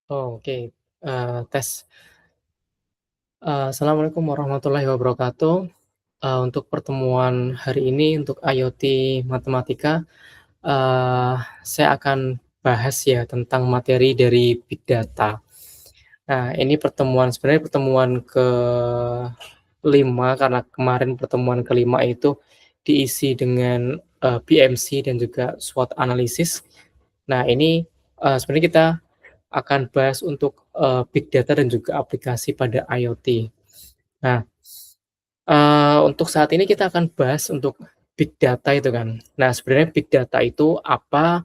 Oh, oke, tes. Assalamualaikum warahmatullahi wabarakatuh. Untuk pertemuan hari ini untuk IoT matematika, saya akan bahas ya tentang materi dari big data. Nah, ini sebenarnya pertemuan ke-5 karena kemarin pertemuan ke-5 itu diisi dengan, PMC dan juga SWOT analisis. Nah, ini, sebenarnya kita akan bahas untuk, big data dan juga aplikasi pada IoT. Nah, untuk saat ini kita akan bahas untuk big data itu kan. Nah, sebenarnya big data itu apa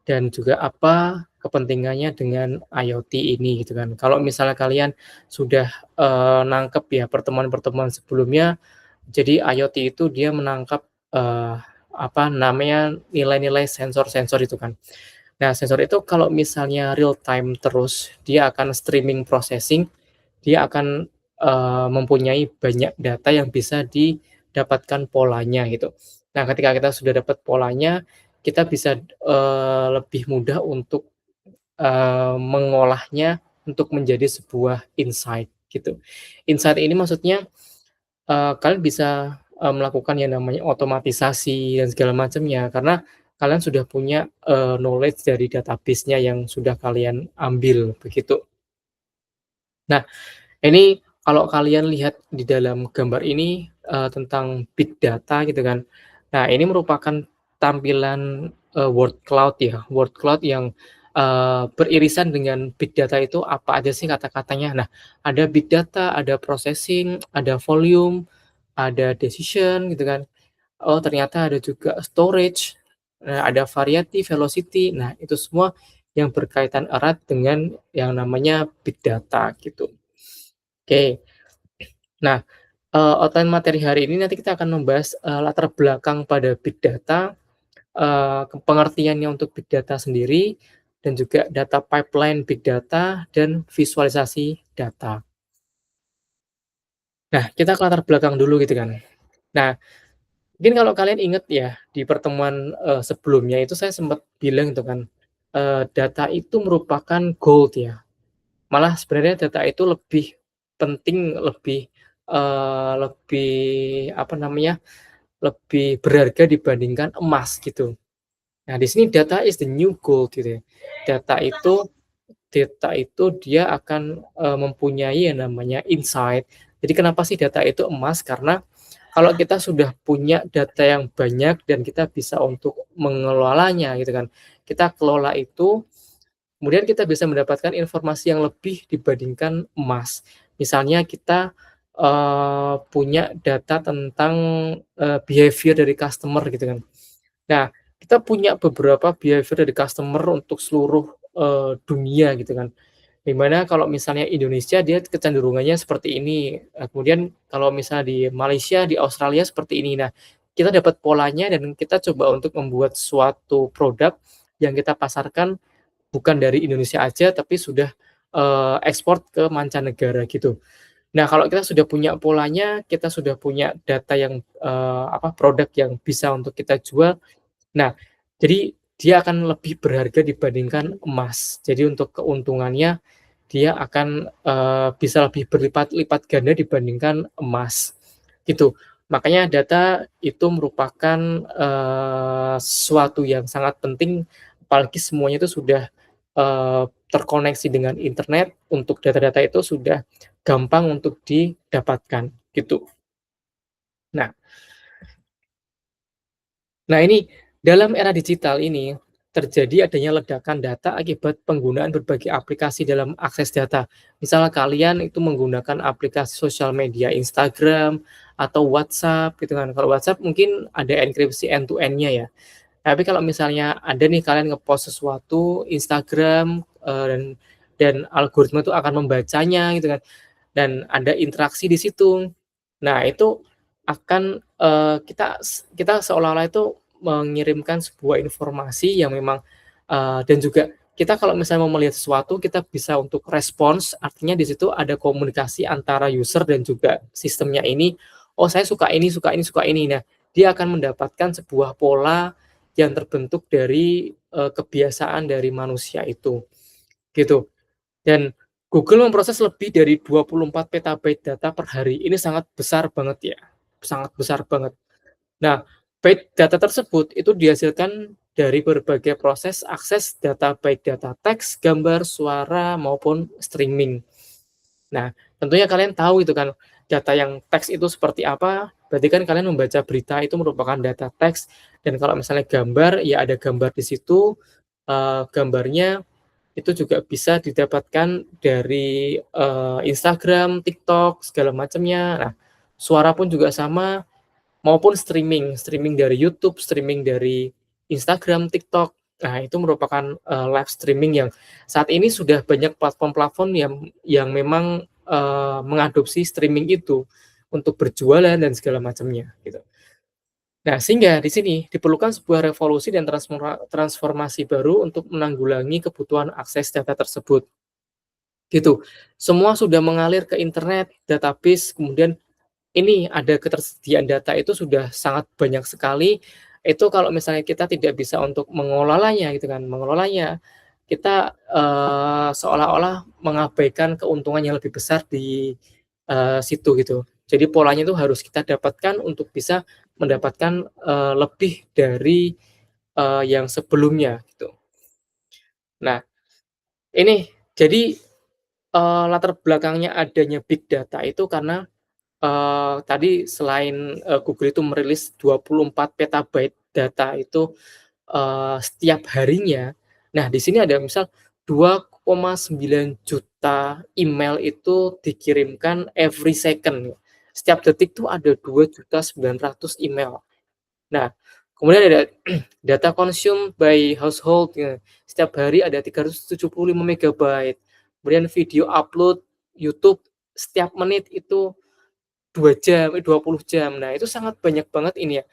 dan juga apa kepentingannya dengan IoT ini gitu kan. Kalau misalnya kalian sudah, nangkep ya pertemuan-pertemuan sebelumnya, jadi IoT itu dia menangkap, eee, apa namanya, nilai-nilai sensor-sensor itu kan. Nah, sensor itu kalau misalnya real time terus, dia akan streaming processing, dia akan, mempunyai banyak data yang bisa didapatkan polanya gitu. Nah, ketika kita sudah dapat polanya, kita bisa, lebih mudah untuk, mengolahnya untuk menjadi sebuah insight gitu. Insight ini maksudnya, kalian bisa, melakukan yang namanya otomatisasi dan segala macamnya, karena kalian sudah punya, knowledge dari database-nya yang sudah kalian ambil, begitu. Nah, ini kalau kalian lihat di dalam gambar ini, tentang big data gitu kan. Nah, ini merupakan tampilan, word cloud ya, word cloud yang, beririsan dengan big data itu apa aja sih kata-katanya. Nah, ada big data, ada processing, ada volume, ada decision gitu kan. Oh, ternyata ada juga storage, ada variety, velocity. Nah, itu semua yang berkaitan erat dengan yang namanya big data gitu. Oke. Nah, outline materi hari ini nanti kita akan membahas, latar belakang pada big data, pengertiannya untuk big data sendiri, dan juga data pipeline big data dan visualisasi data. Nah, kita ke latar belakang dulu gitu kan. Nah, mungkin kalau kalian inget ya, di pertemuan, sebelumnya itu saya sempat bilang itu kan, data itu merupakan gold ya. Malah sebenarnya data itu lebih penting, lebih apa namanya, lebih berharga dibandingkan emas gitu. Nah, di sini data is the new gold gitu ya. Data itu Data itu dia akan, mempunyai yang namanya insight. Jadi kenapa sih data itu emas? Karena kalau kita sudah punya data yang banyak dan kita bisa untuk mengelolanya gitu kan. Kita kelola itu, kemudian kita bisa mendapatkan informasi yang lebih dibandingkan emas. Misalnya kita, punya data tentang, behavior dari customer gitu kan. Nah, kita punya beberapa behavior dari customer untuk seluruh, dunia gitu kan. Di mana kalau misalnya Indonesia dia kecenderungannya seperti ini, kemudian kalau misalnya di Malaysia, di Australia seperti ini. Nah, kita dapat polanya dan kita coba untuk membuat suatu produk yang kita pasarkan bukan dari Indonesia aja, tapi sudah, ekspor ke mancanegara gitu. Nah, kalau kita sudah punya polanya, kita sudah punya data yang, produk yang bisa untuk kita jual. Nah, jadi dia akan lebih berharga dibandingkan emas. Jadi untuk keuntungannya, dia akan, bisa lebih berlipat-lipat ganda dibandingkan emas, gitu. Makanya data itu merupakan, sesuatu yang sangat penting, apalagi semuanya itu sudah, terkoneksi dengan internet, untuk data-data itu sudah gampang untuk didapatkan, gitu. Nah Nah ini, dalam era digital ini, terjadi adanya ledakan data akibat penggunaan berbagai aplikasi dalam akses data. Misal kalian itu menggunakan aplikasi sosial media Instagram atau WhatsApp gitu kan. Kalau WhatsApp mungkin ada enkripsi end to end-nya ya. Tapi kalau misalnya ada nih kalian ngepost sesuatu Instagram, dan algoritma itu akan membacanya gitu kan, dan ada interaksi di situ. Nah, itu akan, kita seolah-olah itu mengirimkan sebuah informasi yang memang, dan juga kita kalau misalnya mau melihat sesuatu, kita bisa untuk respons, artinya di situ ada komunikasi antara user dan juga sistemnya ini, "Oh, saya suka ini suka ini suka ini." Nah, dia akan mendapatkan sebuah pola yang terbentuk dari, kebiasaan dari manusia itu, gitu. dan Google memproses lebih dari 24 petabyte data per hari. Ini sangat besar banget ya, sangat besar banget. Nah, byte data tersebut itu dihasilkan dari berbagai proses akses data, baik data teks, gambar, suara, maupun streaming. Nah, tentunya kalian tahu itu kan, data yang teks itu seperti apa, berarti kan kalian membaca berita itu merupakan data teks, dan kalau misalnya gambar, ya ada gambar di situ, gambarnya itu juga bisa didapatkan dari, Instagram, TikTok, segala macamnya. Nah, suara pun juga sama, maupun streaming, streaming dari YouTube, streaming dari Instagram, TikTok. Nah, itu merupakan, live streaming yang saat ini sudah banyak platform-platform yang memang, mengadopsi streaming itu untuk berjualan dan segala macamnya, gitu. Nah, sehingga di sini diperlukan sebuah revolusi dan transformasi baru untuk menanggulangi kebutuhan akses data tersebut, gitu. Semua sudah mengalir ke internet, database, kemudian ini ada ketersediaan data itu sudah sangat banyak sekali, itu kalau misalnya kita tidak bisa untuk mengelolanya gitu kan, mengelolanya, kita, seolah-olah mengabaikan keuntungan yang lebih besar di, situ gitu. Jadi polanya itu harus kita dapatkan untuk bisa mendapatkan, lebih dari, yang sebelumnya gitu. Nah, ini jadi, latar belakangnya adanya big data itu karena tadi selain, Google itu merilis 24 petabyte data itu, setiap harinya. Nah, di sini ada misal 2,9 juta email itu dikirimkan every second. Setiap detik tuh ada 2.900.000 email. Nah, kemudian ada data consumed by household, ya. Setiap hari ada 375 megabyte. Kemudian video upload YouTube setiap menit itu 2 jam, 20 jam. Nah, itu sangat banyak banget ini ya.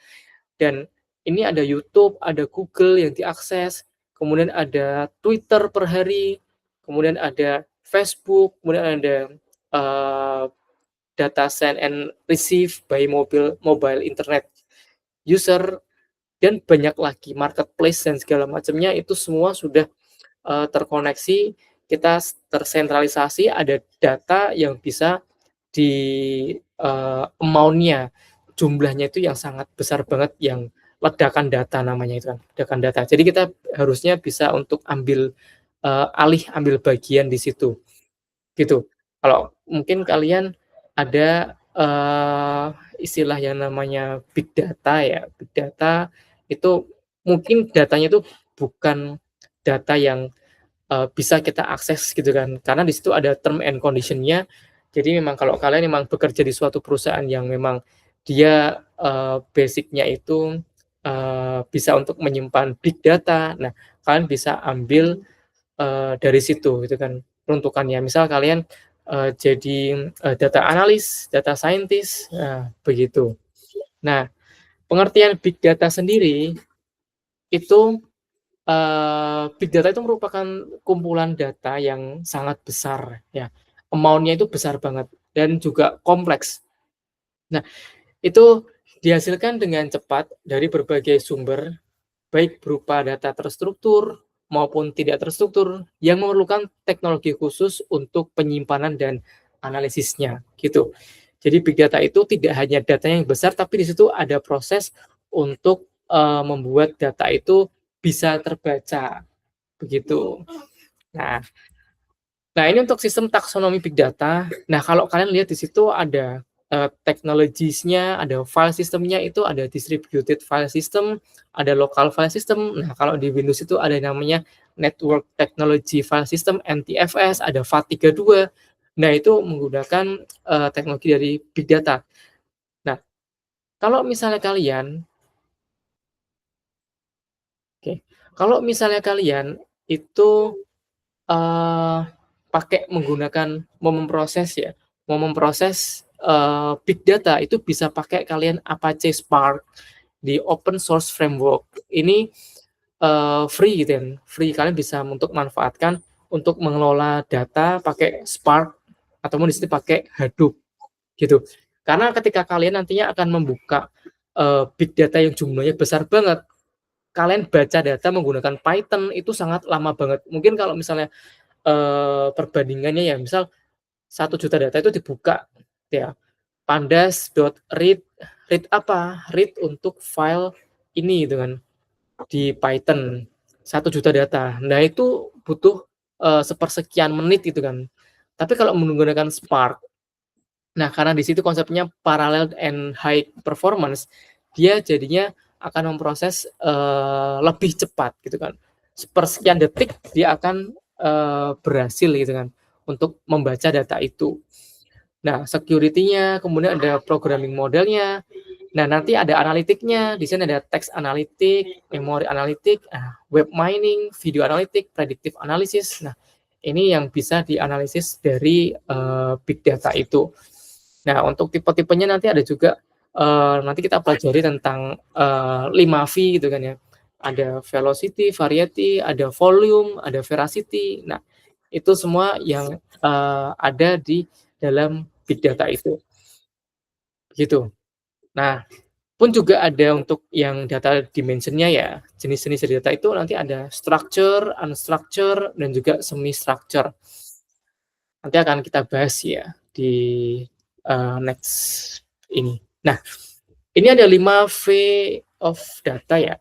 Dan ini ada YouTube, ada Google yang diakses, kemudian ada Twitter per hari, kemudian ada Facebook, kemudian ada, eee, data send and receive by mobile internet user, dan banyak lagi marketplace dan segala macamnya itu semua sudah, terkoneksi, kita tersentralisasi, ada data yang bisa di, amount-nya, jumlahnya itu yang sangat besar banget, yang ledakan data namanya itu kan, ledakan data. Jadi kita harusnya bisa untuk ambil, ambil bagian di situ, gitu. Kalau mungkin kalian ada, istilah yang namanya big data ya, big data itu mungkin datanya itu bukan data yang bisa kita akses gitu kan, karena di situ ada term and condition-nya. Jadi memang kalau kalian memang bekerja di suatu perusahaan yang memang dia, basic-nya itu, bisa untuk menyimpan big data, nah kalian bisa ambil, dari situ gitu kan peruntukannya. Misal kalian, jadi, data analis, data scientist, nah begitu. Nah, pengertian big data sendiri itu, big data itu merupakan kumpulan data yang sangat besar ya, amount-nya itu besar banget dan juga kompleks. Nah, itu dihasilkan dengan cepat dari berbagai sumber, baik berupa data terstruktur maupun tidak terstruktur yang memerlukan teknologi khusus untuk penyimpanan dan analisisnya, gitu. Jadi big data itu tidak hanya data yang besar, tapi di situ ada proses untuk, membuat data itu bisa terbaca. Begitu. Nah nah ini untuk sistem taksonomi big data. Nah, kalau kalian lihat di situ ada, technologies-nya, ada file system-nya itu ada distributed file system, ada local file system. Nah, kalau di Windows itu ada yang namanya Network Technology File System, NTFS, ada FAT32. Nah, itu menggunakan, teknologi dari big data. Nah, kalau misalnya kalian oke, kalau misalnya kalian itu pakai menggunakan mau memproses ya, mau memproses, big data itu bisa pakai kalian Apache Spark di open source framework. Ini, free gitu kan, free, kalian bisa untuk manfaatkan untuk mengelola data pakai Spark ataupun di sini pakai Hadoop gitu. Karena ketika kalian nantinya akan membuka, big data yang jumlahnya besar banget, kalian baca data menggunakan Python itu sangat lama banget. Mungkin kalau misalnya perbandingannya ya, misal 1 juta data itu dibuka ya, pandas.read, read apa? Read untuk file ini gitu kan, di Python, 1 juta data. Nah itu butuh, sepersekian menit gitu kan. Tapi kalau menggunakan Spark, nah karena di situ konsepnya parallel and high performance, dia jadinya akan memproses, lebih cepat gitu kan. Sepersekian detik dia akan, berhasil gitu kan, untuk membaca data itu. Nah, security-nya, kemudian ada programming modelnya. Nah, nanti ada analitiknya, di sini ada text analytic, memory analytic, web mining, video analytic, predictive analysis. Nah, ini yang bisa dianalisis dari, big data itu. Nah, untuk tipe-tipenya nanti ada juga, nanti kita pelajari tentang, 5V gitu kan ya. Ada velocity, variety, ada volume, ada veracity. Nah, itu semua yang, ada di dalam big data itu, gitu. Nah, pun juga ada untuk yang data dimension-nya ya, jenis-jenis data itu nanti ada structure, unstructure, dan juga semi structure. Nanti akan kita bahas ya di, next ini. Nah, ini ada 5V of data ya.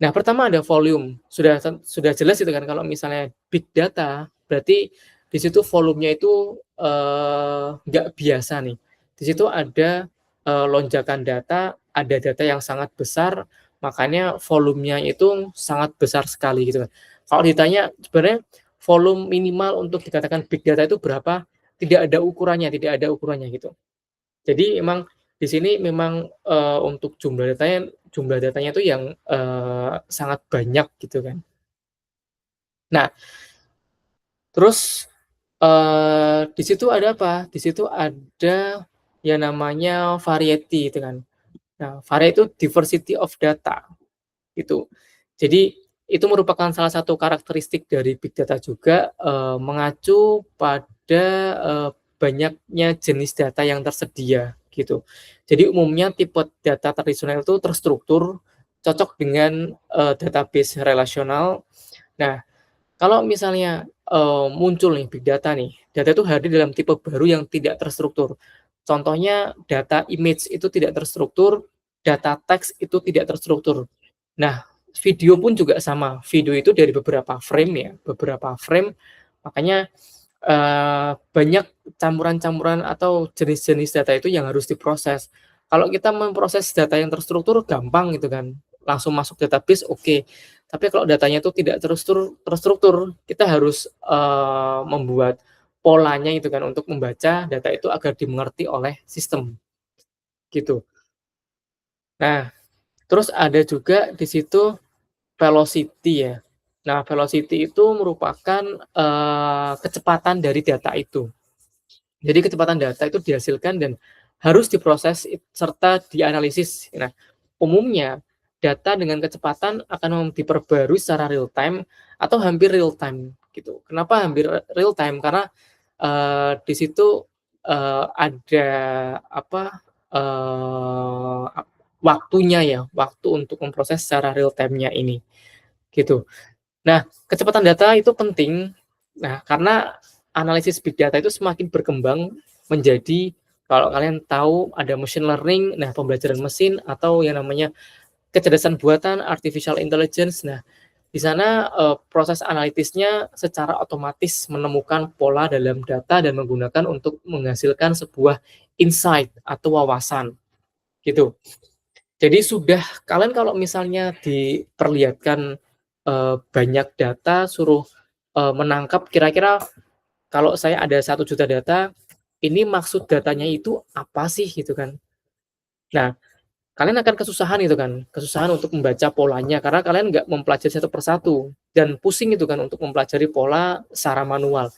Nah, pertama ada volume, sudah jelas itu kan kalau misalnya big data, berarti di situ volumenya itu, nggak biasa nih. Di situ ada, lonjakan data, ada data yang sangat besar, makanya volumenya itu sangat besar sekali gitu kan. Kalau ditanya sebenarnya volume minimal untuk dikatakan big data itu berapa, tidak ada ukurannya gitu. Jadi emang di sini memang, untuk jumlah datanya itu yang, sangat banyak gitu kan. Nah, terus, di situ ada apa? Di situ ada yang namanya variety gitu kan. Nah, variety itu diversity of data gitu. Jadi itu merupakan salah satu karakteristik dari big data juga, mengacu pada, banyaknya jenis data yang tersedia gitu. Jadi umumnya tipe data tradisional itu terstruktur, cocok dengan, database relasional. Nah, kalau misalnya, muncul nih big data nih, data itu hadir dalam tipe baru yang tidak terstruktur. Contohnya data image itu tidak terstruktur, data teks itu tidak terstruktur. Nah, video pun juga sama, video itu dari beberapa frame ya, beberapa frame, makanya, banyak campuran-campuran atau jenis-jenis data itu yang harus diproses. Kalau kita memproses data yang terstruktur gampang gitu kan, langsung masuk database oke. Tapi kalau datanya itu tidak terstruktur, kita harus, membuat polanya itu kan untuk membaca data itu agar dimengerti oleh sistem, gitu. Nah, terus ada juga di situ velocity ya. Nah, velocity itu merupakan, kecepatan dari data itu. Jadi kecepatan data itu dihasilkan dan harus diproses serta dianalisis. Nah, umumnya data dengan kecepatan akan diperbarui secara real time atau hampir real time gitu. Kenapa hampir real time? Karena, di situ, ada apa, eee, waktunya ya, waktu untuk memproses secara real time-nya ini, gitu. Nah, kecepatan data itu penting. Nah, karena analisis big data itu semakin berkembang menjadi kalau kalian tahu ada machine learning, nah pembelajaran mesin atau yang namanya kecerdasan buatan, artificial intelligence. Nah, di sana, proses analitisnya secara otomatis menemukan pola dalam data dan menggunakan untuk menghasilkan sebuah insight atau wawasan, gitu. Jadi sudah kalian kalau misalnya diperlihatkan, banyak data suruh, menangkap kira-kira kalau saya ada 1 juta data, ini maksud datanya itu apa sih gitu kan. Nah, kalian akan kesusahan itu kan, kesusahan untuk membaca polanya karena kalian nggak mempelajari satu persatu dan pusing itu kan untuk mempelajari pola secara manual.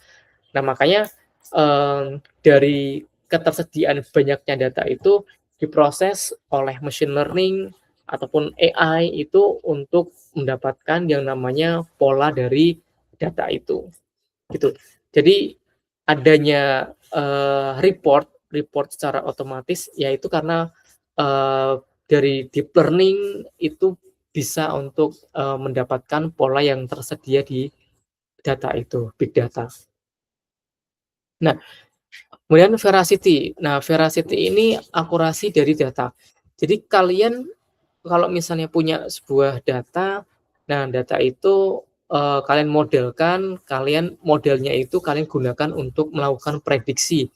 Nah, makanya, dari ketersediaan banyaknya data itu diproses oleh machine learning ataupun AI itu untuk mendapatkan yang namanya pola dari data itu, gitu. Jadi adanya, report secara otomatis yaitu karena, dari deep learning itu bisa untuk, mendapatkan pola yang tersedia di data itu, big data. Nah, kemudian veracity. Nah, veracity ini akurasi dari data. Jadi kalian kalau misalnya punya sebuah data, nah data itu, kalian modelkan, kalian modelnya itu kalian gunakan untuk melakukan prediksi.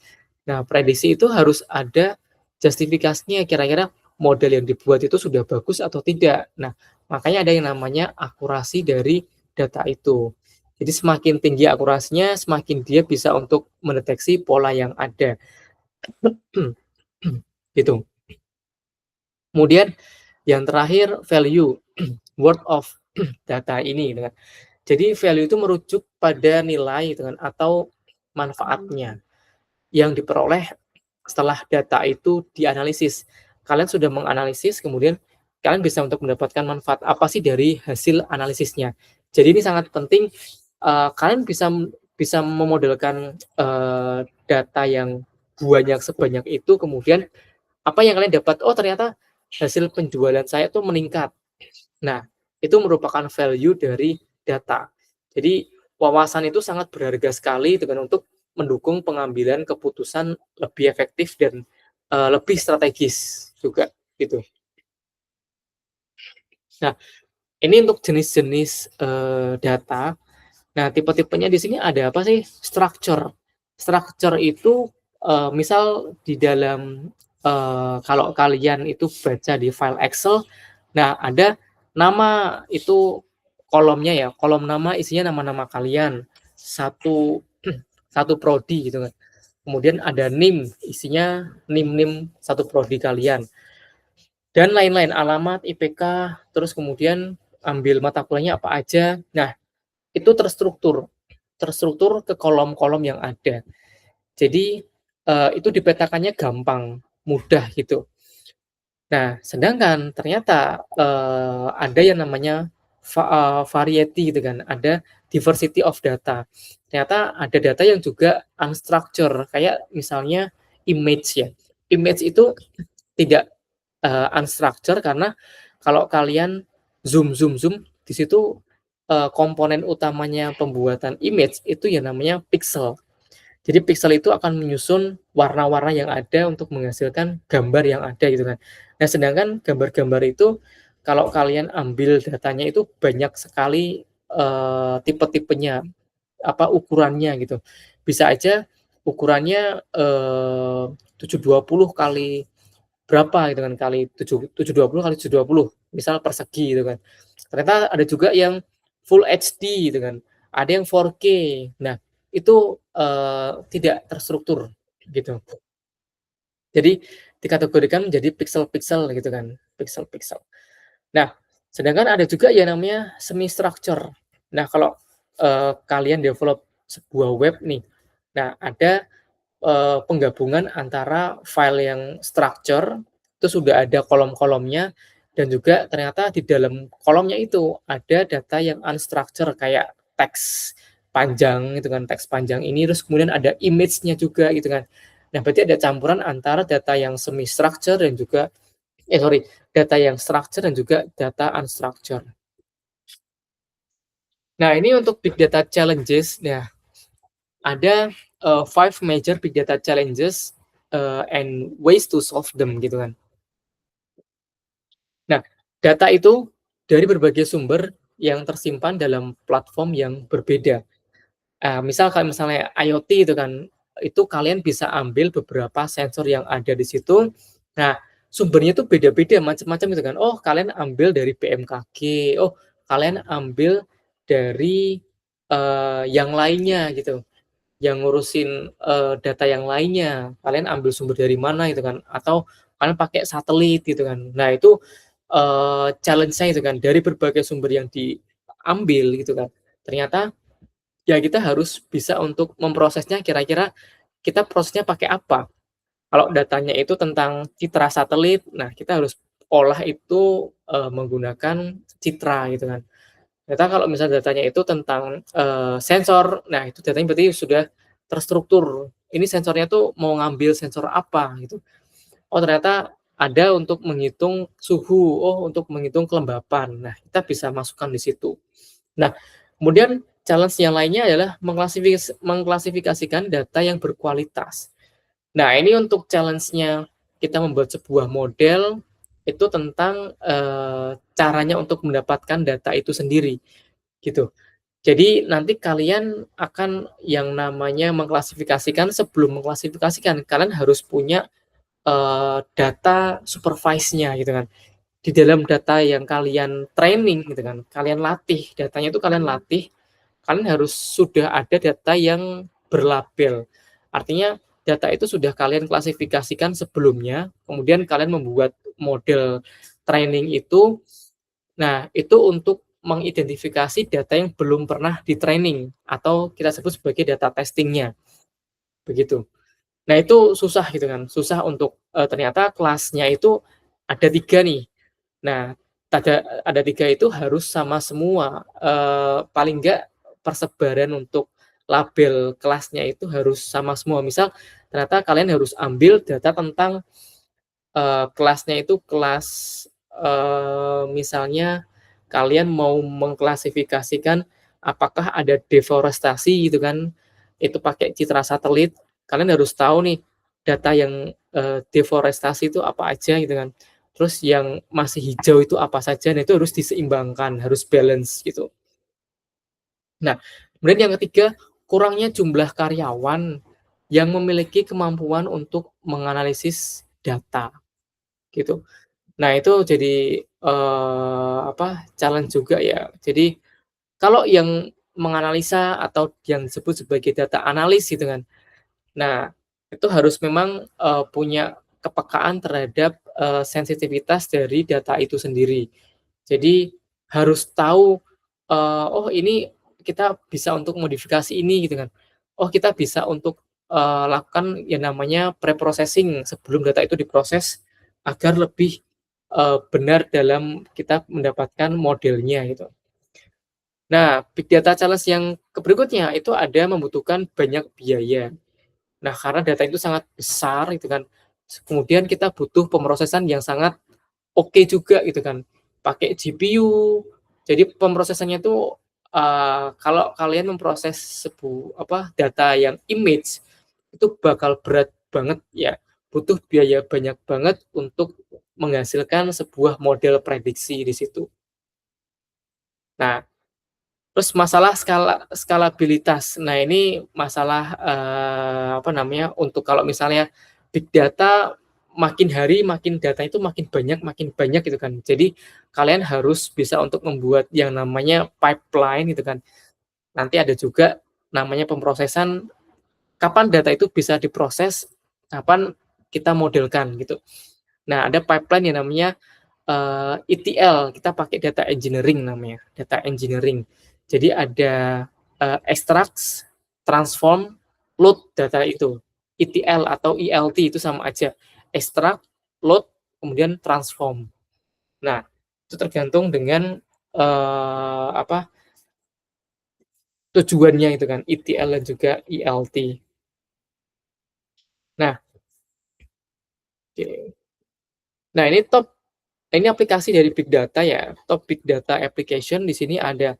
Nah, prediksi itu harus ada justifikasinya, kira-kira model yang dibuat itu sudah bagus atau tidak. Nah, makanya ada yang namanya akurasi dari data itu. Jadi semakin tinggi akurasinya, semakin dia bisa untuk mendeteksi pola yang ada. Gitu. Kemudian yang terakhir value, worth of data ini gitu kan. Jadi value itu merujuk pada nilai gitu kan atau manfaatnya yang diperoleh setelah data itu dianalisis. Kalian sudah menganalisis, kemudian kalian bisa untuk mendapatkan manfaat apa sih dari hasil analisisnya. Jadi ini sangat penting, kalian bisa bisa memodelkan, data yang banyak sebanyak itu, kemudian apa yang kalian dapat, "Oh ternyata hasil penjualan saya tuh meningkat." Nah, itu merupakan value dari data. Jadi, wawasan itu sangat berharga sekali dengan untuk mendukung pengambilan keputusan lebih efektif dan, lebih strategis juga, gitu. Nah, ini untuk jenis-jenis, data. Nah, tipe-tipenya di sini ada apa sih? Structure. Structure itu, misal di dalam, kalau kalian itu baca di file Excel, nah ada nama itu kolomnya ya, kolom nama isinya nama-nama kalian, satu satu prodi gitu kan. Kemudian ada NIM, isinya NIM-NIM satu prodi kalian, dan lain-lain, alamat, IPK, terus kemudian ambil mata kuliahnya apa aja. Nah, itu terstruktur. Terstruktur ke kolom-kolom yang ada. Jadi, itu dipetakannya gampang, mudah gitu. Nah, sedangkan ternyata, ada yang namanya variety gitu kan, ada diversity of data. Ternyata ada data yang juga unstructured, kayak misalnya image ya. Image itu tidak, unstructured karena kalau kalian zoom, di situ, komponen utamanya pembuatan image itu yang namanya pixel. Jadi pixel itu akan menyusun warna-warna yang ada untuk menghasilkan gambar yang ada gitu kan. Nah, sedangkan gambar-gambar itu kalau kalian ambil datanya itu banyak sekali, tipe-tipenya, apa, ukurannya gitu. Bisa aja ukurannya, 720 kali berapa gitu kan, kali 720 kali 720, misal persegi gitu kan. Ternyata ada juga yang full HD gitu kan, ada yang 4K. Nah, itu, tidak terstruktur gitu. Jadi dikategorikan menjadi pixel-pixel gitu kan, pixel-pixel. Nah, sedangkan ada juga yang namanya semi structure. Nah, kalau, kalian develop sebuah web nih, nah ada penggabungan antara file yang structure, itu sudah ada kolom-kolomnya, dan juga ternyata di dalam kolomnya itu ada data yang unstructure kayak teks panjang gitu kan, teks panjang ini, terus kemudian ada image-nya juga gitu kan. Nah, berarti ada campuran antara data yang semi structure dan juga sorry, data yang structure dan juga data unstructure. Nah, ini untuk big data challenges. Nah, ada, 5 major big data challenges, and ways to solve them gitu kan. Nah, data itu dari berbagai sumber yang tersimpan dalam platform yang berbeda. Misal kayak misalnya IoT itu kan, itu kalian bisa ambil beberapa sensor yang ada di situ. Nah, sumbernya itu beda-beda, macam-macam gitu kan. Oh, kalian ambil dari BMKG, oh, kalian ambil dari, yang lainnya gitu. Yang ngurusin, data yang lainnya, kalian ambil sumber dari mana gitu kan, atau kalian pakai satelit gitu kan. Nah itu, challenge-nya itu kan, dari berbagai sumber yang diambil gitu kan, ternyata ya kita harus bisa untuk memprosesnya, kira-kira kita prosesnya pakai apa. Kalau datanya itu tentang citra satelit, nah kita harus olah itu, menggunakan citra gitu kan. Ternyata kalau misalnya datanya itu tentang, sensor, nah itu datanya berarti sudah terstruktur. Ini sensornya tuh mau ngambil sensor apa gitu. Oh ternyata ada untuk menghitung suhu, oh untuk menghitung kelembapan. Nah kita bisa masukkan di situ. Nah kemudian challenge yang lainnya adalah mengklasifikasikan data yang berkualitas. Nah, ini untuk challenge-nya kita membuat sebuah model, itu tentang, caranya untuk mendapatkan data itu sendiri, gitu. Jadi nanti kalian akan yang namanya mengklasifikasikan, sebelum mengklasifikasikan, kalian harus punya, data supervise-nya gitu kan. Di dalam data yang kalian training gitu kan, kalian latih, datanya itu kalian latih, kalian harus sudah ada data yang berlabel. Artinya data itu sudah kalian klasifikasikan sebelumnya, kemudian kalian membuat model training itu. Nah, itu untuk mengidentifikasi data yang belum pernah di-training atau kita sebut sebagai data testing-nya, begitu. Nah, itu susah gitu kan, susah untuk, ternyata kelasnya itu ada 3 nih. Nah, ada 3 itu harus sama semua, paling enggak persebaran untuk label kelasnya itu harus sama semua. Misal ternyata kalian harus ambil data tentang, kelasnya itu kelas, misalnya kalian mau mengklasifikasikan apakah ada deforestasi gitu kan, itu pakai citra satelit, kalian harus tahu nih data yang, deforestasi itu apa aja gitu kan. Terus yang masih hijau itu apa saja, nah itu harus diseimbangkan, harus balance gitu. Nah, kemudian yang ketiga, kurangnya jumlah karyawan yang memiliki kemampuan untuk menganalisis data, gitu. Nah, itu jadi, challenge juga ya. Jadi, kalau yang menganalisa atau yang disebut sebagai data analis gitu kan, nah, itu harus memang, punya kepekaan terhadap, sensitivitas dari data itu sendiri. Jadi harus tahu, "Oh ini kita bisa untuk modifikasi ini," gitu kan. "Oh kita bisa untuk, lakukan yang namanya pre-processing sebelum data itu diproses agar lebih, benar dalam kita mendapatkan modelnya," gitu. Nah, big data challenge yang berikutnya itu ada membutuhkan banyak biaya. Nah, karena data itu sangat besar gitu kan, kemudian kita butuh pemrosesan yang sangat oke juga gitu kan, pakai GPU. Jadi pemrosesannya itu, kalau kalian memproses data yang image, itu bakal berat banget ya, butuh biaya banyak banget untuk menghasilkan sebuah model prediksi di situ. Nah, terus masalah skalabilitas. Nah, ini masalah, untuk kalau misalnya big data makin hari makin data itu makin banyak gitu kan. Jadi kalian harus bisa untuk membuat yang namanya pipeline gitu kan. Nanti ada juga namanya pemrosesan, kapan data itu bisa diproses, kapan kita modelkan gitu. Nah, ada pipeline yang namanya, ETL, kita pakai data engineering namanya, data engineering. Jadi ada, extracts, transform, load data itu. ETL atau ELT itu sama aja, extract, load, kemudian transform. Nah, itu tergantung dengan, tujuannya itu kan, ETL dan juga ELT. Nah, oke. Nah, ini aplikasi dari big data ya, top big data application di sini ada,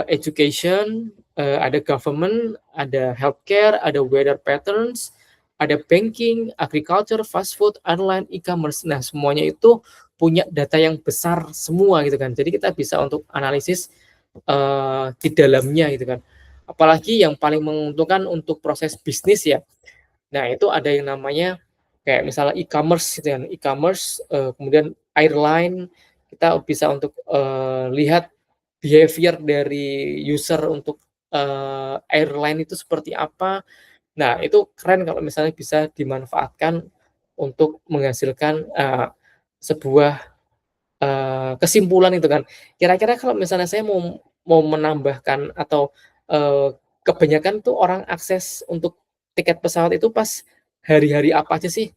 education, ada government, ada healthcare, ada weather patterns, ada banking, agriculture, fast food, airline, e-commerce. Nah, semuanya itu punya data yang besar semua gitu kan. Jadi kita bisa untuk analisis, di dalamnya gitu kan. Apalagi yang paling menguntungkan untuk proses bisnis ya. Nah, itu ada yang namanya kayak misalnya e-commerce gitu kan, e-commerce, kemudian airline, kita bisa untuk, lihat behavior dari user untuk, airline itu seperti apa. Nah, itu keren kalau misalnya bisa dimanfaatkan untuk menghasilkan, sebuah, kesimpulan itu kan. Kira-kira kalau misalnya saya mau mau menambahkan atau, kebanyakan tuh orang akses untuk tiket pesawat itu pas hari-hari apa aja sih?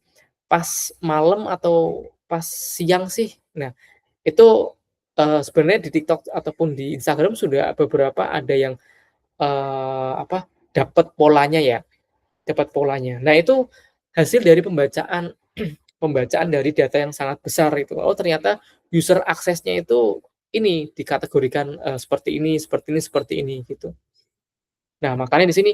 Pas malam atau pas siang sih? Nah, itu, sebenarnya di TikTok ataupun di Instagram sudah beberapa ada yang, dapat polanya ya, dapat polanya. Nah, itu hasil dari pembacaan pembacaan dari data yang sangat besar itu. Oh, ternyata user aksesnya itu ini, dikategorikan, seperti ini seperti ini seperti ini, gitu. Nah, makanya di sini,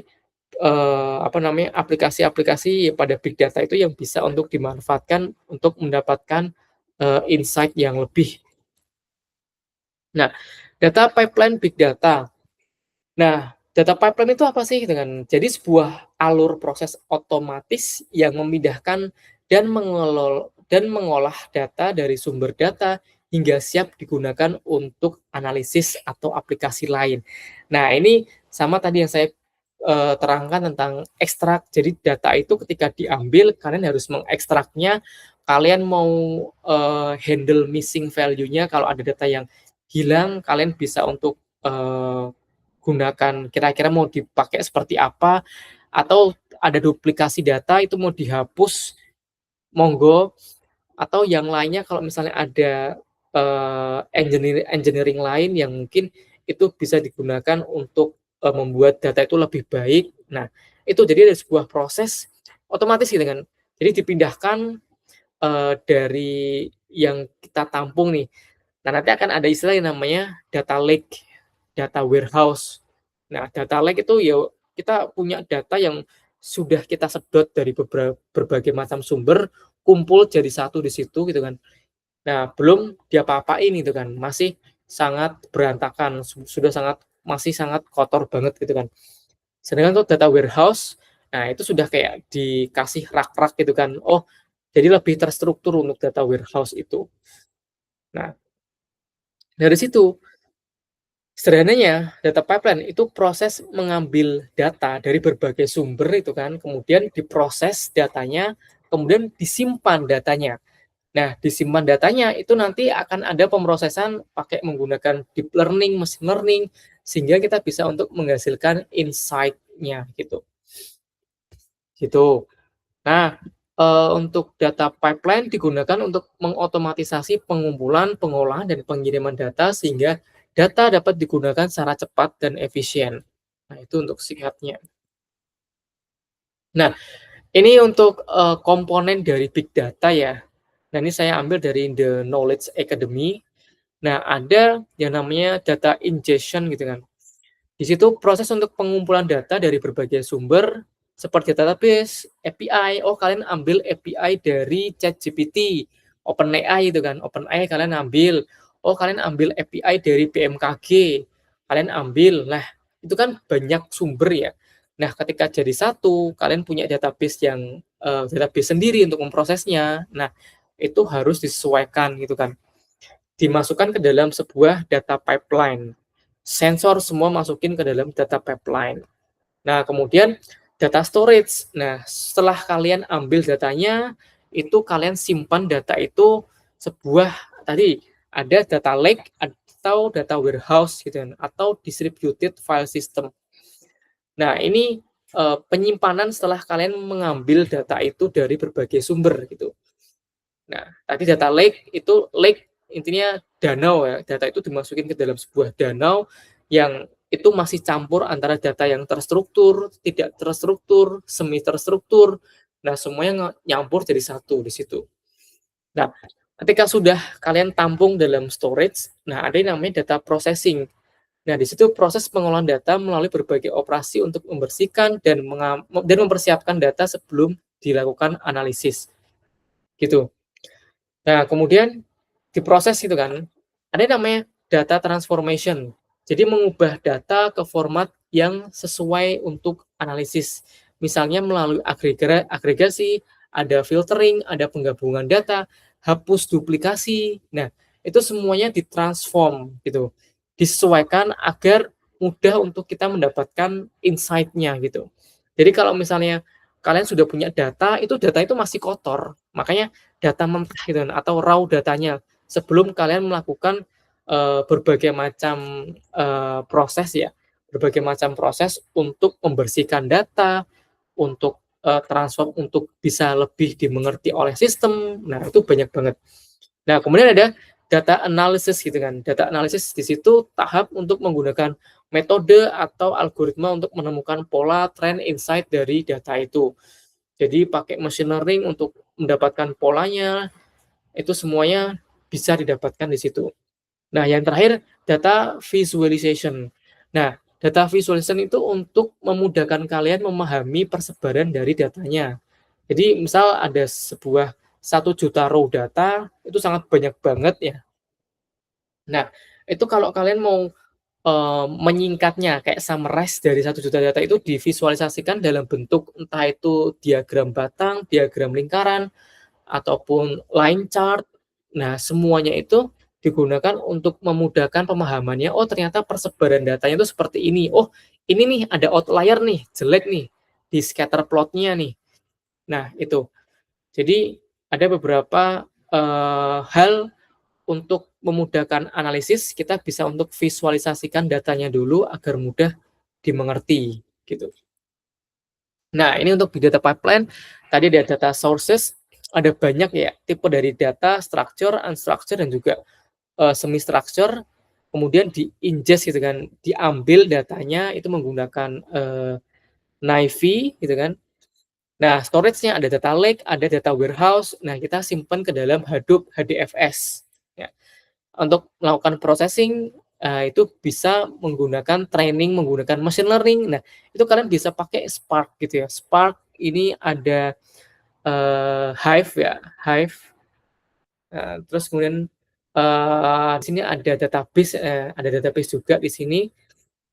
apa namanya, aplikasi-aplikasi pada big data itu yang bisa untuk dimanfaatkan untuk mendapatkan, insight yang lebih. Nah, data pipeline big data. Nah, data pipeline itu apa sih? Jadi sebuah alur proses otomatis yang memindahkan dan mengolah data dari sumber data hingga siap digunakan untuk analisis atau aplikasi lain. Nah, ini sama tadi yang saya, terangkan tentang ekstrak. Jadi data itu ketika diambil, kalian harus mengekstraknya, kalian mau, handle missing value-nya, kalau ada data yang hilang, kalian bisa untuk, gunakan kira-kira mau dipakai seperti apa, atau ada duplikasi data itu mau dihapus, monggo, atau yang lainnya kalau misalnya ada, engineering lain yang mungkin itu bisa digunakan untuk, membuat data itu lebih baik. Nah, itu jadi ada sebuah proses otomatis gitu kan. Jadi dipindahkan, dari yang kita tampung nih. Nah, nanti akan ada istilah yang namanya data lake, data warehouse. Nah, data lake itu ya kita punya data yang sudah kita sedot dari berbagai macam sumber, kumpul jadi satu di situ gitu kan. Nah, belum diapa-apain gitu kan, masih sangat berantakan, sudah masih sangat kotor banget gitu kan. Sedangkan untuk data warehouse, nah itu sudah kayak dikasih rak-rak gitu kan. Oh, jadi lebih terstruktur untuk data warehouse itu. Nah, dari situ, sederhananya data pipeline itu proses mengambil data dari berbagai sumber itu kan, kemudian diproses datanya, kemudian disimpan datanya. Nah, disimpan datanya itu nanti akan ada pemrosesan pakai menggunakan deep learning, machine learning, sehingga kita bisa untuk menghasilkan insight-nya gitu, gitu. Nah, untuk data pipeline digunakan untuk mengotomatisasi pengumpulan, pengolahan, dan pengiriman data sehingga data dapat digunakan secara cepat dan efisien. Nah, itu untuk singkatnya. Nah, ini untuk, komponen dari big data ya. Nah, ini saya ambil dari The Knowledge Academy. Nah, ada yang namanya data ingestion gitu kan. Di situ proses untuk pengumpulan data dari berbagai sumber seperti database, API. Oh, kalian ambil API dari ChatGPT, OpenAI itu kan. OpenAI kalian ambil. Oh, kalian ambil API dari BMKG. Kalian ambil. Nah, itu kan banyak sumber ya. Nah, ketika jadi satu, kalian punya database sendiri untuk memprosesnya. Nah, itu harus disesuaikan gitu kan. Dimasukkan ke dalam sebuah data pipeline. Sensor semua masukin ke dalam data pipeline. Nah, kemudian data storage. Nah, setelah kalian ambil datanya, itu kalian simpan data itu sebuah tadi ada data lake atau data warehouse gitu kan, atau distributed file system. Nah, ini penyimpanan setelah kalian mengambil data itu dari berbagai sumber gitu. Nah, tadi data lake intinya danau ya, data itu dimasukin ke dalam sebuah danau yang itu masih campur antara data yang terstruktur, tidak terstruktur, semi terstruktur. Nah, semuanya nyampur jadi satu di situ. Nah, ketika sudah kalian tampung dalam storage, nah ada yang namanya data processing. Nah, di situ proses pengolahan data melalui berbagai operasi untuk membersihkan dan mempersiapkan data sebelum dilakukan analisis, gitu. Nah, kemudian diproses gitu kan. Ada yang namanya data transformation. Jadi mengubah data ke format yang sesuai untuk analisis. Misalnya melalui agregasi, ada filtering, ada penggabungan data, hapus duplikasi. Nah, itu semuanya ditransform gitu. Disesuaikan agar mudah untuk kita mendapatkan insight-nya gitu. Jadi kalau misalnya kalian sudah punya data, itu masih kotor. Makanya data mentah gitu kan, atau raw datanya sebelum kalian melakukan, berbagai macam, proses ya, berbagai macam proses untuk membersihkan data, untuk, transform untuk bisa lebih dimengerti oleh sistem. Nah, itu banyak banget. Nah, kemudian ada data analysis gitu kan. Data analysis di situ tahap untuk menggunakan metode atau algoritma untuk menemukan pola, tren, insight dari data itu. Jadi pakai machine learning untuk mendapatkan polanya, itu semuanya bisa didapatkan di situ. Nah, yang terakhir data visualization. Nah, Data visualization itu untuk memudahkan kalian memahami persebaran dari datanya. Jadi misal ada sebuah 1 juta raw data, itu sangat banyak banget ya. Nah, itu kalau kalian mau, menyingkatnya kayak summarize dari 1 juta data itu divisualisasikan dalam bentuk entah itu diagram batang, diagram lingkaran, ataupun line chart. Nah, semuanya itu digunakan untuk memudahkan pemahamannya, oh ternyata persebaran datanya itu seperti ini. Oh, ini nih ada outlier nih, jelek nih, di scatter plot-nya nih. Nah, itu. Jadi ada beberapa, hal untuk memudahkan analisis, kita bisa untuk visualisasikan datanya dulu agar mudah dimengerti, gitu. Nah, ini untuk big data pipeline, tadi ada data sources, ada banyak ya, tipe dari data, structure, unstructured, dan juga, semi structure, kemudian di-ingest gitu kan, diambil datanya itu menggunakan, Naive gitu kan. Nah, storage-nya ada data lake, ada data warehouse, nah kita simpan ke dalam Hadoop HDFS, ya. Untuk melakukan processing, itu bisa menggunakan training, menggunakan machine learning. Nah, itu kalian bisa pakai Spark gitu ya. Spark ini ada, Hive ya, Hive, terus kemudian, di sini ada database juga di sini.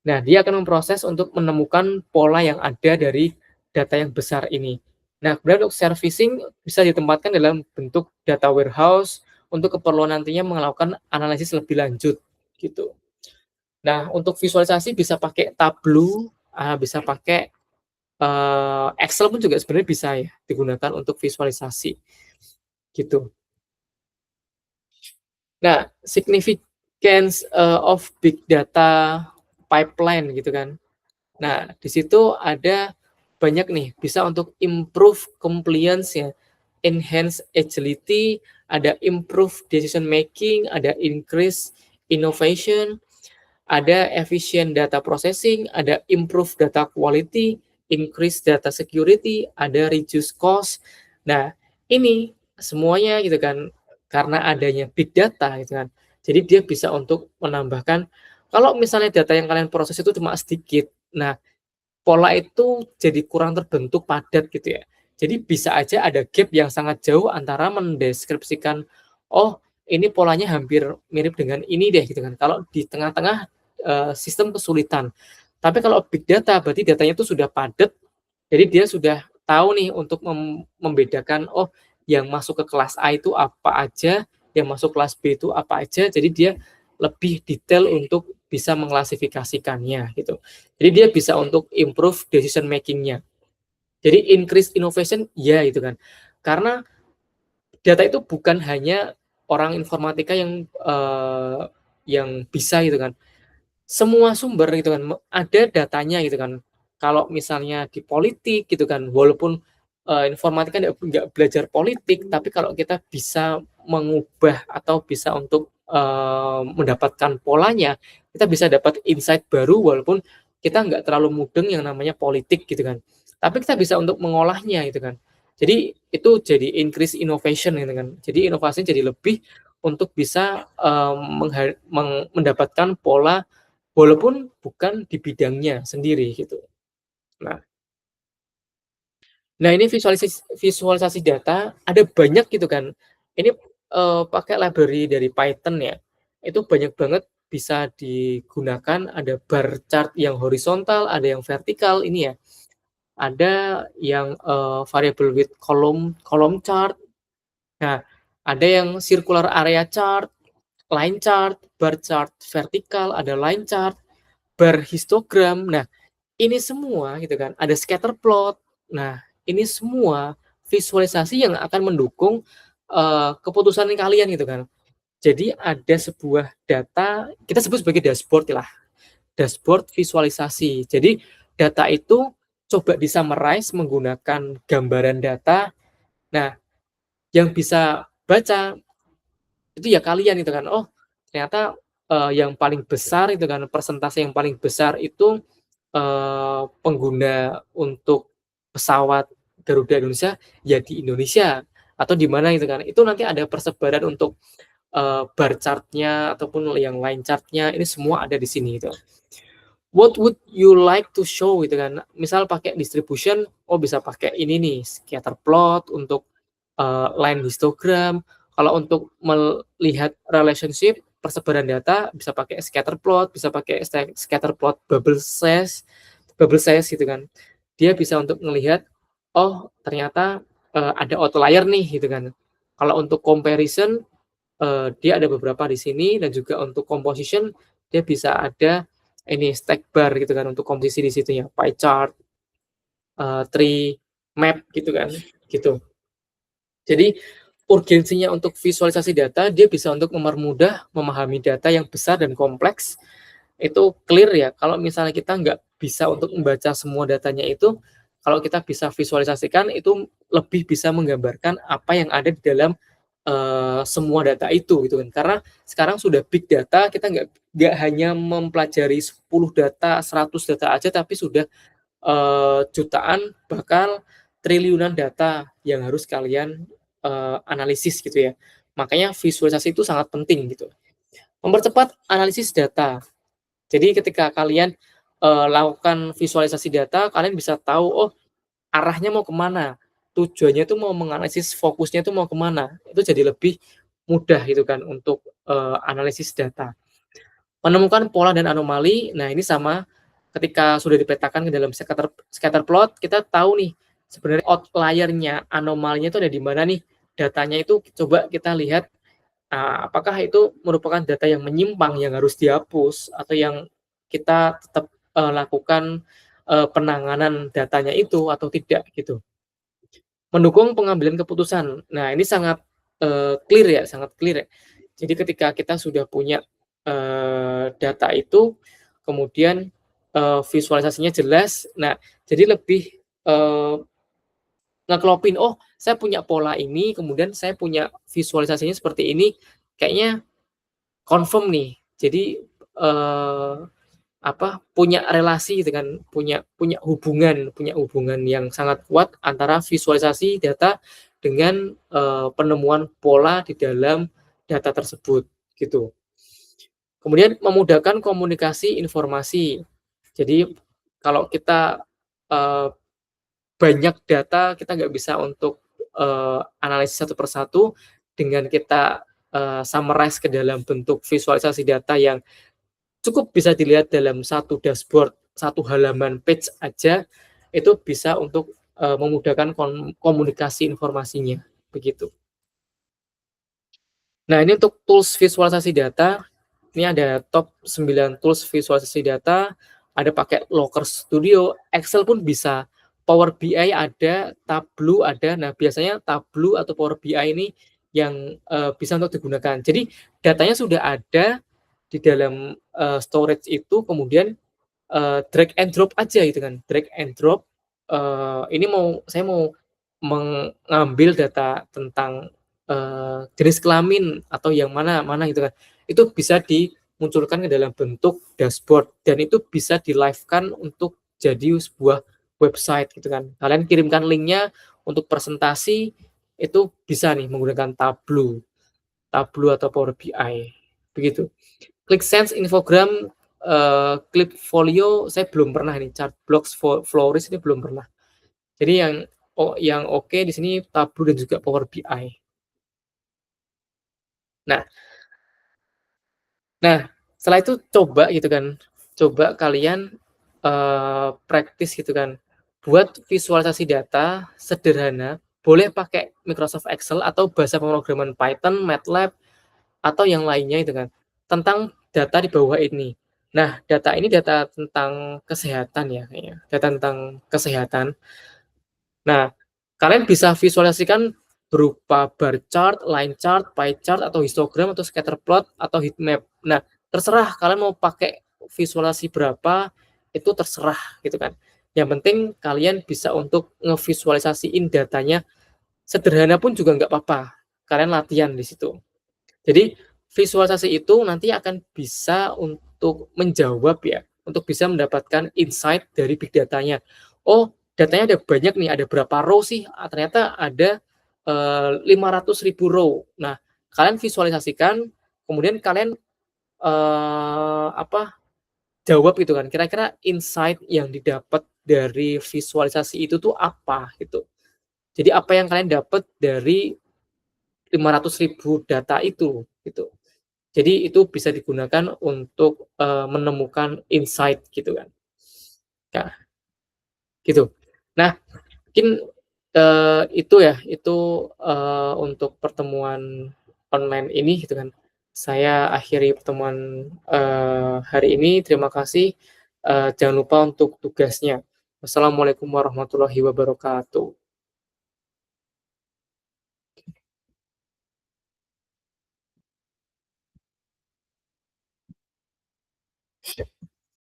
Nah, dia akan memproses untuk menemukan pola yang ada dari data yang besar ini. Nah, kemudian untuk servicing bisa ditempatkan dalam bentuk data warehouse untuk keperluan nantinya melakukan analisis lebih lanjut, gitu. Nah, untuk visualisasi bisa pakai Tableau, bisa pakai, Excel pun juga sebenarnya bisa ya digunakan untuk visualisasi, gitu. Nah, significance, of big data pipeline gitu kan. Nah, di situ ada banyak nih, bisa untuk improve compliance ya, enhance agility, ada improve decision making, ada increase innovation, ada efficient data processing, ada improve data quality, increase data security, ada reduce cost. Nah, ini semuanya gitu kan, karena adanya big data gitu kan. Jadi dia bisa untuk menambahkan, kalau misalnya data yang kalian proses itu cuma sedikit, nah pola itu jadi kurang terbentuk padat gitu ya. Jadi bisa aja ada gap yang sangat jauh antara mendeskripsikan, "Oh, ini polanya hampir mirip dengan ini deh," gitu kan. Kalau di tengah-tengah, sistem kesulitan. Tapi kalau big data berarti datanya itu sudah padat, jadi dia sudah tahu nih untuk membedakan, oh yang masuk ke kelas A itu apa aja, yang masuk kelas B itu apa aja, jadi dia lebih detail untuk bisa mengklasifikasikannya gitu. Jadi dia bisa untuk improve decision making-nya. Jadi increase innovation, ya itu kan. Karena data itu bukan hanya orang informatika yang bisa gitu kan. Semua sumber gitu kan, ada datanya gitu kan. Kalau misalnya di politik gitu kan, walaupun, informatika nggak belajar politik, tapi kalau kita bisa mengubah atau bisa untuk, mendapatkan polanya, kita bisa dapat insight baru walaupun kita nggak terlalu mudeng yang namanya politik gitu kan. Tapi kita bisa untuk mengolahnya gitu kan. Jadi itu jadi increase innovation gitu kan. Jadi inovasinya jadi lebih untuk bisa, mendapatkan pola walaupun bukan di bidangnya sendiri gitu. Nah nah ini visualisasi data ada banyak gitu kan. Ini, pakai library dari Python ya, itu banyak banget bisa digunakan, ada bar chart yang horizontal, ada yang vertikal ini ya, ada yang, variable with column column chart. Nah, ada yang circular area chart, line chart, bar chart vertikal, ada line chart, bar histogram. Nah, ini semua gitu kan, ada scatter plot. Nah, ini semua visualisasi yang akan mendukung, keputusan kalian gitu kan. Jadi ada sebuah data, kita sebut sebagai dashboard lah, dashboard visualisasi. Jadi data itu coba di-summarize menggunakan gambaran data. Nah, yang bisa baca itu ya kalian itu kan, oh ternyata, yang paling besar itu kan, persentase yang paling besar itu, pengguna untuk pesawat Garuda Indonesia, ya di Indonesia atau di mana gitu kan. Itu nanti ada persebaran untuk, bar chart-nya ataupun yang line chart-nya, ini semua ada di sini gitu. what would you like to show gitu kan. Misal pakai distribution, oh bisa pakai ini nih, scatter plot untuk, line histogram. Kalau untuk melihat relationship, persebaran data bisa pakai scatter plot, bisa pakai scatter plot bubble size gitu kan. Dia bisa untuk melihat, oh ternyata, ada outlier nih gitu kan. Kalau untuk comparison, dia ada beberapa di sini dan juga untuk composition dia bisa ada ini stack bar gitu kan untuk komposisi di situ ya, pie chart, tree map gitu kan, gitu. Jadi urgensinya untuk visualisasi data, dia bisa untuk mempermudah memahami data yang besar dan kompleks, itu clear ya, kalau misalnya kita nggak bisa untuk membaca semua datanya itu, kalau kita bisa visualisasikan itu lebih bisa menggambarkan apa yang ada di dalam, semua data itu gitu kan. Karena sekarang sudah big data, kita nggak hanya mempelajari 10 data, 100 data aja, tapi sudah, jutaan, bahkan triliunan data yang harus kalian, analisis gitu ya. Makanya visualisasi itu sangat penting gitu. Mempercepat analisis data. Jadi ketika kalian, lakukan visualisasi data, kalian bisa tahu, oh arahnya mau kemana, tujuannya itu mau menganalisis fokusnya itu mau kemana, itu jadi lebih mudah gitu kan untuk, analisis data. Menemukan pola dan anomali, nah ini sama, ketika sudah dipetakan ke dalam scatter scatter plot, kita tahu nih sebenarnya outlier-nya, anomalinya itu ada di mana nih, datanya itu coba kita lihat, apakah itu merupakan data yang menyimpang yang harus dihapus atau yang kita tetap, lakukan, penanganan datanya itu atau tidak gitu. Mendukung pengambilan keputusan. Nah ini sangat, clear ya, sangat clear ya. Jadi ketika kita sudah punya, data itu, kemudian, visualisasinya jelas, nah jadi lebih, ngeklopin, "Oh saya punya pola ini, kemudian saya punya visualisasinya seperti ini, kayaknya confirm nih." Jadi, punya relasi gitu kan, punya punya hubungan yang sangat kuat antara visualisasi data dengan, penemuan pola di dalam data tersebut, gitu. Kemudian memudahkan komunikasi informasi. Jadi kalau kita, eee, banyak data, kita nggak bisa untuk, analisis satu persatu, dengan kita, summarize ke dalam bentuk visualisasi data yang cukup bisa dilihat dalam satu dashboard, satu halaman page aja, itu bisa untuk, memudahkan komunikasi informasinya, begitu. Nah, ini untuk tools visualisasi data, ini ada top 9 tools visualisasi data, ada pakai Looker Studio, Excel pun bisa, Power BI ada, Tableau ada. Nah, biasanya Tableau atau Power BI ini yang, bisa untuk digunakan. Jadi datanya sudah ada di dalam, storage itu, kemudian drag and drop aja gitu kan, drag and drop, ini saya mau mengambil data tentang, jenis kelamin atau yang mana mana gitu kan, itu bisa dimunculkan ke dalam bentuk dashboard dan itu bisa di-live-kan untuk jadi sebuah website gitu kan. Kalian kirimkan linknya untuk presentasi, itu bisa nih menggunakan Tableau Tableau atau Power BI, begitu. ClickSense, Infogram, Klipfolio saya belum pernah ini, Chartblocks, Floris ini belum pernah. Jadi yang oke di sini Tableau dan juga Power BI. Nah nah, setelah itu coba gitu kan, coba kalian, praktis gitu kan, buat visualisasi data sederhana, boleh pakai Microsoft Excel atau bahasa pemrograman Python, MATLAB, atau yang lainnya itu kan, tentang data di bawah ini. Nah, data ini data tentang kesehatan ya kayaknya, data tentang kesehatan. Nah, kalian bisa visualisasikan berupa bar chart, line chart, pie chart, atau histogram, atau scatter plot, atau heat map. Nah, terserah kalian mau pakai visualisasi berapa, itu terserah gitu kan. Yang penting kalian bisa untuk ngevisualisasiin datanya sederhana pun juga nggak apa-apa, kalian latihan di situ. Jadi visualisasi itu nanti akan bisa untuk menjawab ya, untuk bisa mendapatkan insight dari big datanya. Oh, datanya ada banyak nih, ada berapa row sih? Ternyata ada, 500.000 row. Nah, kalian visualisasikan, kemudian kalian, eee, apa jawab gitu kan, kira-kira insight yang didapat dari visualisasi itu tuh apa gitu. Jadi apa yang kalian dapat dari 500.000 data itu, gitu. Jadi itu bisa digunakan untuk, menemukan insight gitu kan. Nah, gitu. Nah, mungkin, itu ya, itu, untuk pertemuan online ini gitu kan. Saya akhiri pertemuan, hari ini. Terima kasih, jangan lupa untuk tugasnya. Wassalamualaikum warahmatullahi wabarakatuh.